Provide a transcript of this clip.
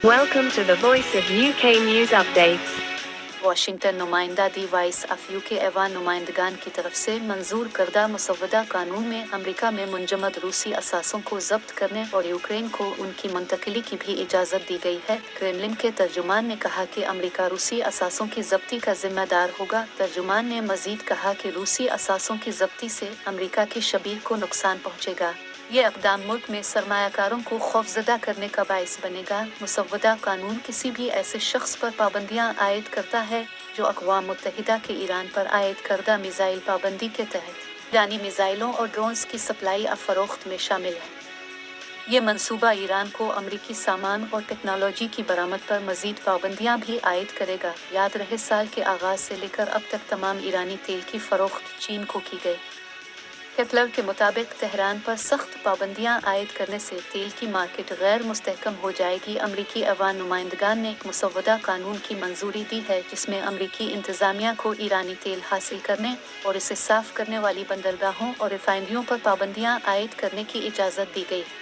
Welcome to the Voice of UK News Updates. Washington नुमाइंदा दी voice of UK ऐवान नुमाइंदगान की तरफ से मंजूर करदा मुसव्वदा कानून में अमेरिका में मुंजमद रूसी असासों को जब्त करने और यूक्रेन को उनकी मुंतकिली की भी इजाज़त दी गई है। क्रेमलिन के तर्जुमान ने कहा कि अमेरिका रूसी असासों की जब्ती का जिम्मेदार होगा। तर्जुमान ने मजीद कहा कि रूसी असासों की जब्ती से अमेरिका की शबीह को नुकसान पहुँचेगा। ये इक़दाम मुल्क में सरमायाकारों को खौफजदा करने का बाइस बनेगा। मुसव्वदा कानून किसी भी ऐसे शख्स पर पाबंदियाँ आयद करता है जो अक़वाम मुत्तहिदा के ईरान पर आयद करदा मिसाइल पाबंदी के तहत ईरानी मिसाइलों और ड्रोन्स की सप्लाई और फ़रोख्त में शामिल है। ये मंसूबा ईरान को अमरीकी सामान और टेक्नोलॉजी की बरामद पर मज़ीद पाबंदियाँ भी आयद करेगा। याद रहे, साल के आगाज़ से लेकर अब तक तमाम ईरानी तेल की फ़रोख्त चीन को की गई। केपलर के मुताबिक तेहरान पर सख्त पाबंदियां आयद करने से तेल की मार्केट गैर मुस्तहकम हो जाएगी। अमरीकी ऐवान नुमाइंदगान ने एक मुसव्वदा कानून की मंजूरी दी है जिसमें अमरीकी इंतज़ामिया को ईरानी तेल हासिल करने और इसे साफ करने वाली बंदरगाहों और रिफाइनरियों पर पाबंदियां आयद करने की इजाज़त दी गई है।